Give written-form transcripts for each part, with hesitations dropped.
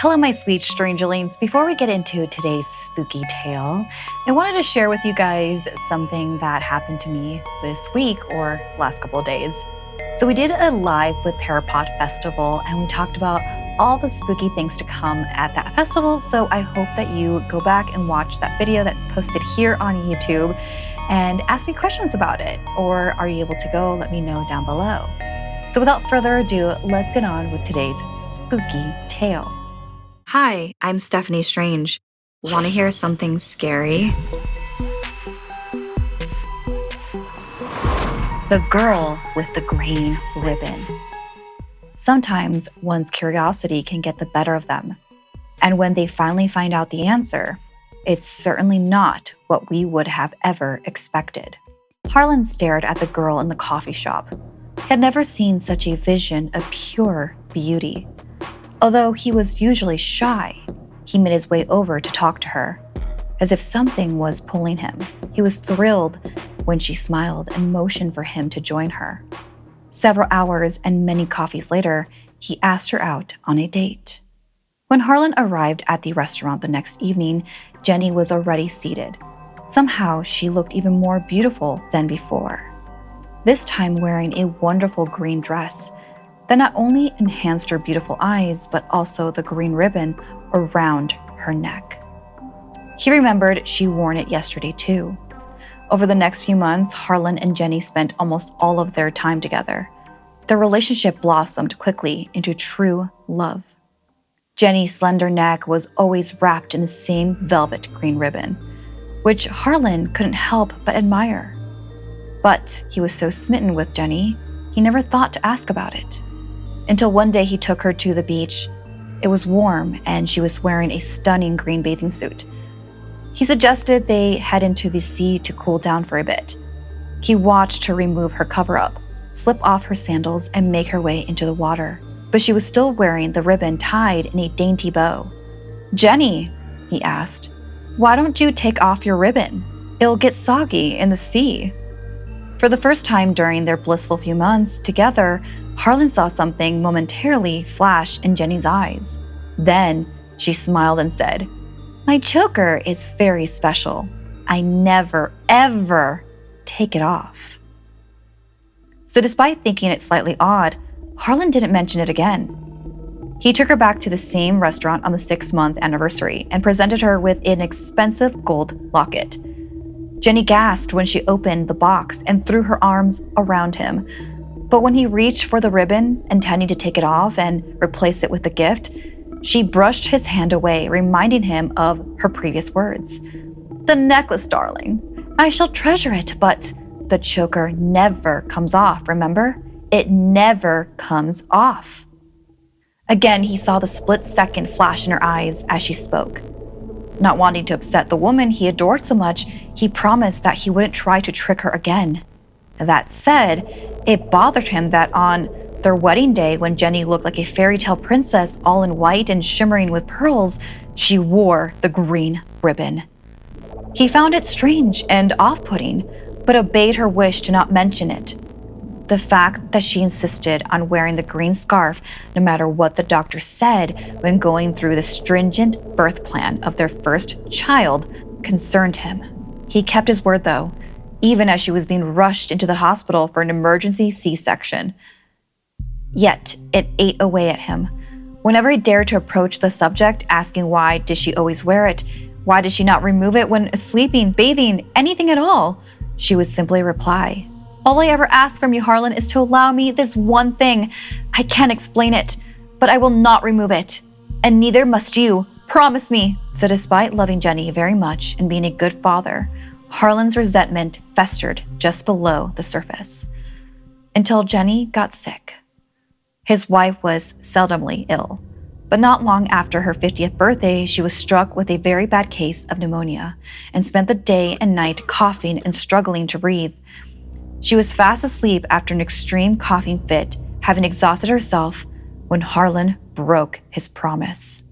Hello, my sweet strangerlings. Before we get into today's spooky tale, I wanted to share with you guys something that happened to me this week or last couple of days. So we did a live with Parapod Festival and we talked about all the spooky things to come at that festival. So I hope that you go back and watch that video that's posted here on YouTube and ask me questions about it. Or are you able to go? Let me know down below. So without further ado, let's get on with today's spooky tale. Hi, I'm Steffany Strange. Want to hear something scary? The girl with the green ribbon. Sometimes one's curiosity can get the better of them. And when they finally find out the answer, it's certainly not what we would have ever expected. Harlan stared at the girl in the coffee shop. He had never seen such a vision of pure beauty. Although he was usually shy, he made his way over to talk to her. As if something was pulling him, he was thrilled when she smiled and motioned for him to join her. Several hours and many coffees later, he asked her out on a date. When Harlan arrived at the restaurant the next evening, Jenny was already seated. Somehow, she looked even more beautiful than before. This time wearing a wonderful green dress that not only enhanced her beautiful eyes, but also the green ribbon around her neck. He remembered she worn it yesterday too. Over the next few months, Harlan and Jenny spent almost all of their time together. Their relationship blossomed quickly into true love. Jenny's slender neck was always wrapped in the same velvet green ribbon, which Harlan couldn't help but admire. But he was so smitten with Jenny, he never thought to ask about it. Until one day he took her to the beach. It was warm and she was wearing a stunning green bathing suit. He suggested they head into the sea to cool down for a bit. He watched her remove her cover-up, slip off her sandals, and make her way into the water. But she was still wearing the ribbon tied in a dainty bow. "Jenny," he asked, "why don't you take off your ribbon? It'll get soggy in the sea." For the first time during their blissful few months together, Harlan saw something momentarily flash in Jenny's eyes. Then she smiled and said, "My choker is very special. I never, ever take it off." So despite thinking it slightly odd, Harlan didn't mention it again. He took her back to the same restaurant on the 6-month anniversary and presented her with an expensive gold locket. Jenny gasped when she opened the box and threw her arms around him. But when he reached for the ribbon, intending to take it off and replace it with the gift, she brushed his hand away, reminding him of her previous words. "The necklace, darling. I shall treasure it, but the choker never comes off, remember? It never comes off." Again, he saw the split-second flash in her eyes as she spoke. Not wanting to upset the woman he adored so much, he promised that he wouldn't try to trick her again. That said, it bothered him that on their wedding day, when Jenny looked like a fairy tale princess all in white and shimmering with pearls, she wore the green ribbon. He found it strange and off-putting, but obeyed her wish to not mention it. The fact that she insisted on wearing the green scarf no matter what the doctor said when going through the stringent birth plan of their first child concerned him. He kept his word though, even as she was being rushed into the hospital for an emergency C-section. Yet, it ate away at him. Whenever he dared to approach the subject, asking why did she always wear it, why did she not remove it when sleeping, bathing, anything at all, she would simply reply, "All I ever ask from you, Harlan, is to allow me this one thing. I can't explain it, but I will not remove it. And neither must you. Promise me." So despite loving Jenny very much and being a good father, Harlan's resentment festered just below the surface. Until Jenny got sick. His wife was seldomly ill, but not long after her 50th birthday, she was struck with a very bad case of pneumonia and spent the day and night coughing and struggling to breathe. She was fast asleep after an extreme coughing fit, having exhausted herself when Harlan broke his promise.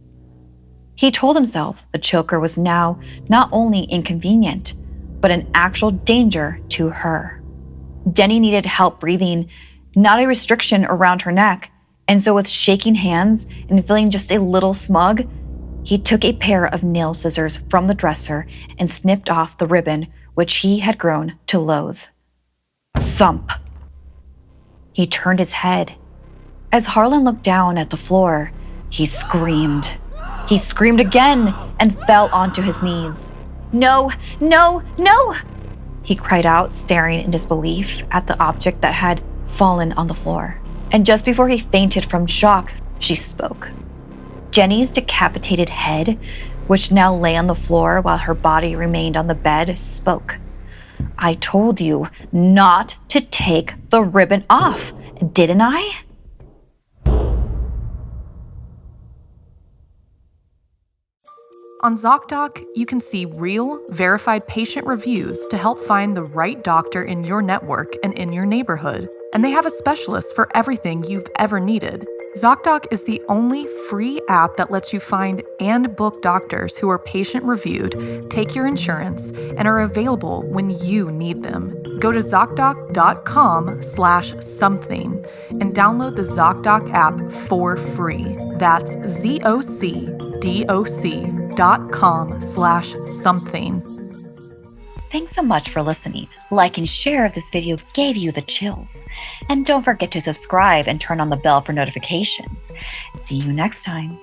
He told himself the choker was now not only inconvenient, but an actual danger to her. Jenny needed help breathing, not a restriction around her neck, And so with shaking hands and feeling just a little smug, he took a pair of nail scissors from the dresser and snipped off the ribbon which he had grown to loathe. Thump! He turned his head. As Harlan looked down at the floor, he screamed. He screamed again and fell onto his knees. No, no, no! He cried out, staring in disbelief at the object that had fallen on the floor. And just before he fainted from shock, she spoke. Jenny's decapitated head, which now lay on the floor while her body remained on the bed, spoke. I told you not to take the ribbon off, didn't I? On ZocDoc, you can see real, verified patient reviews to help find the right doctor in your network and in your neighborhood. And they have a specialist for everything you've ever needed. ZocDoc is the only free app that lets you find and book doctors who are patient-reviewed, take your insurance, and are available when you need them. Go to ZocDoc.com/something and download the ZocDoc app for free. That's ZocDoc.com/something. Thanks so much for listening. Like and share if this video gave you the chills. And don't forget to subscribe and turn on the bell for notifications. See you next time.